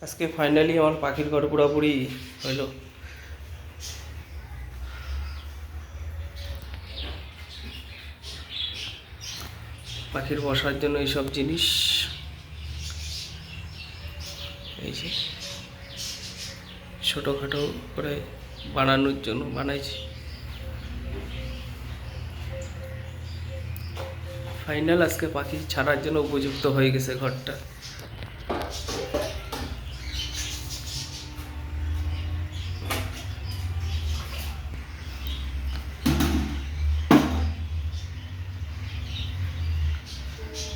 আজকে ফাইনালি আমার পাখির ঘর পুরোপুরি হইল। পাখির বসার জন্য এইসব জিনিস, এই যে ছোটোখাটো করে বানানোর জন্য বানাইছি। ফাইনাল আজকে পাখি ছাড়ার জন্য উপযুক্ত হয়ে গেছে ঘরটা।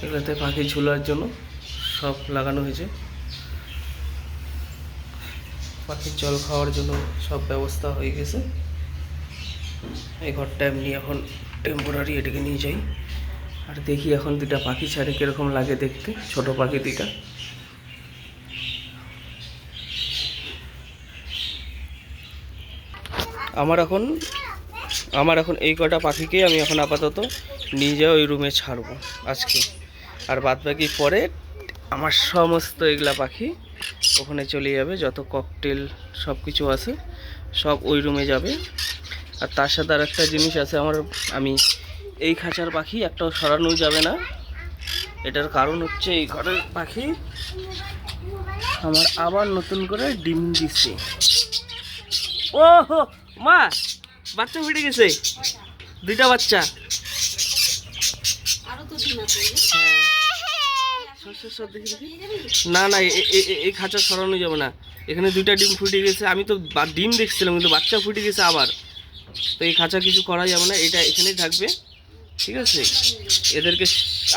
এগুলোতে পাখি ঝুলার জন্য সব লাগানো হয়েছে, পাখির জল খাওয়ার জন্য সব ব্যবস্থা হয়ে গেছে। এই ঘরটা এমনি এখন টেম্পোরারি, এটাকে নিয়ে যাই আর দেখি এখন দুটা পাখি ছাড়ে কীরকম লাগে দেখতে, ছোট পাখি দুটা। আমার এখন এই কটা পাখিকে আমি এখন আপাতত নিয়ে যাই ওই রুমে ছাড়বো আজকে, আর বাদ বাকি পরে আমার সমস্ত এগুলা পাখি ওখানে চলে যাবে, যত ককটেল সব কিছু আছে সব ওই রুমে যাবে। আর তার সাথে আর একটা জিনিস আছে আমি এই খাঁচার পাখি একটাও সরানো যাবে না। এটার কারণ হচ্ছে এই ঘরের পাখি আমার আবার নতুন করে ডিম দিচ্ছে। ও হো মা, বাচ্চা ফুটে গেছে, দুইটা বাচ্চা। না না, এই খাঁচা সরানো যাবে না, এখানে দুইটা ডিম ফুটে গেছে। আমি তো ডিম দেখছিলাম কিন্তু বাচ্চা ফুটে গেছে আবার, তো এই খাঁচা কিছু করা যাবে না, এটা এখানেই থাকবে, ঠিক আছে। এদেরকে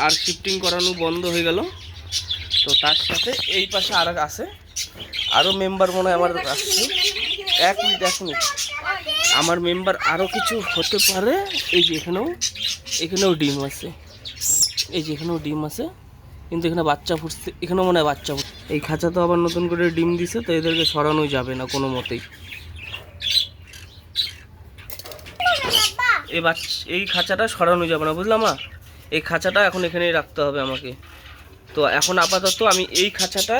আর শিফটিং করানো বন্ধ হয়ে গেল। তো তার সাথে এই পাশে আর আছে, আরও মেম্বার মনে হয় আমার আসছে। এক মিনিট আমার মেম্বার আরও কিছু হতে পারে। এই যে এখানেও ডিম আছে, এই যে এখানেও ডিম আছে, কিন্তু এখানে বাচ্চা ফুটছে, এখানেও মনে হয় বাচ্চা ফুটছে। এই খাঁচা তো আবার নতুন করে ডিম দিছে, তো এদেরকে সরানো যাবে না কোনো মতেই। এই খাঁচাটা সরানো যাবে না, বুঝলাম মা। এই খাঁচাটা এখন এখানেই রাখতে হবে আমাকে। তো এখন আপাতত আমি এই খাঁচাটা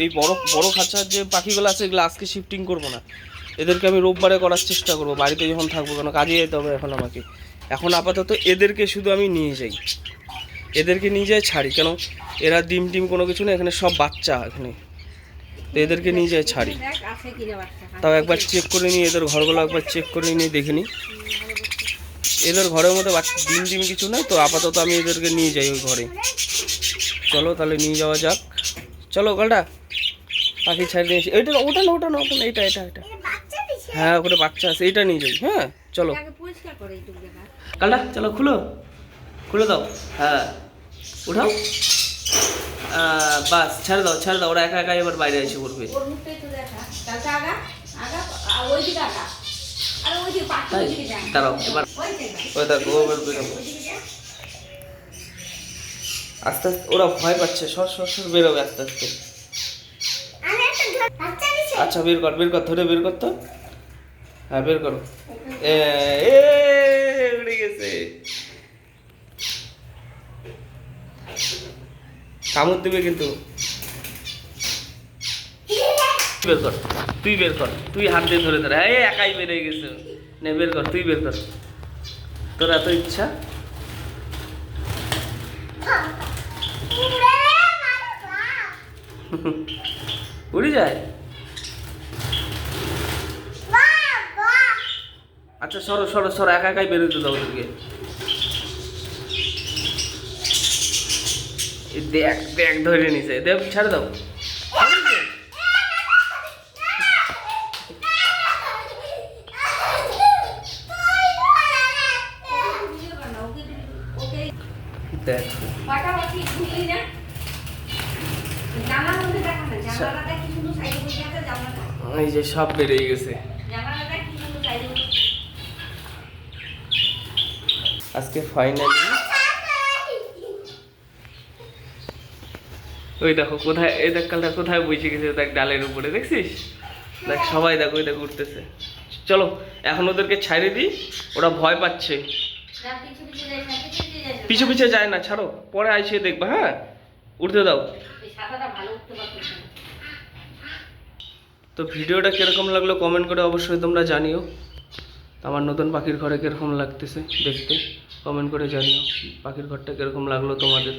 এই বড় খাঁচার যে পাখিগুলো আছে এগুলো আজকে শিফটিং করব না, এদেরকে আমি রোববারে করার চেষ্টা করব, বাড়িতে যখন থাকবো, কেন কাজে যেতে হবে এখন আমাকে। এখন আপাতত এদেরকে শুধু আমি নিয়ে যাই, এদেরকে নিয়ে যাই ছাড়ি, কেন এরা ডিম কোনো কিছু না, এখানে সব বাচ্চা এখানে, তো এদেরকে নিয়ে যাই ছাড়ি। তাও একবার চেক করে নিই, এদের ঘরগুলো একবার চেক করে নিয়ে দেখে নিই। এদের ঘরের মধ্যে ডিম কিছু নাই, তো আপাতত আমি এদেরকে নিয়ে যাই ওই ঘরে। চলো তাহলে নিয়ে যাওয়া যাক, চলো গালটা পাখি ছাড়িয়ে নিয়েছি। ওটা না, এটা হ্যাঁ ওখানে বাচ্চা আছে, এইটা নিয়ে যাই। হ্যাঁ চলো গালটা, চলো খুলে দাও, হ্যাঁ উঠাও, বাস ছেড়ে দাও, ওরা একা এবার বাইরে এসে পড়বে। দাঁড়াও এবার, ওই দেখো আস্তে আস্তে, ওরা ভয় পাচ্ছে, সর বেরোবে আস্তে আস্তে। আচ্ছা বের কর, ধরে বের কর তো, হ্যাঁ বের করো। উড়ে গেছে, কামড় দিবে কিন্তু। তুই বের কর, তুই হাত দিয়ে ধরে একাই বেরিয়ে গেছে। নে বের কর, তুই বের কর, তোর এত ইচ্ছা। উড়ে যায়। আচ্ছা সরো, একাই বেরোতে দাও ওদেরকে। দেখ ধরে নিছে, দেখ ছাড়ে দাও। দেখ এই যে সব বেরিয়ে গেছে। আজকে ফাইনালি ওই দেখো কোথায়, এই দেখ কালটা কোথায় বসে গেছে, দেখ ডালের উপরে, দেখছিস? দেখ সবাই দেখো, ওই দেখো উঠতেছে। চলো এখন ওদেরকে ছাড়িয়ে দিই, ওরা ভয় পাচ্ছে। পিছু যায় না, ছাড়ো, পরে আইসে দেখবা। হ্যাঁ উঠতে দাও। তো ভিডিওটা কীরকম লাগলো কমেন্ট করে অবশ্যই তোমরা জানিও। আমার নতুন পাখির ঘরে কীরকম লাগতেছে দেখতে কমেন্ট করে জানিও, পাখির ঘরটা কীরকম লাগলো তোমাদের।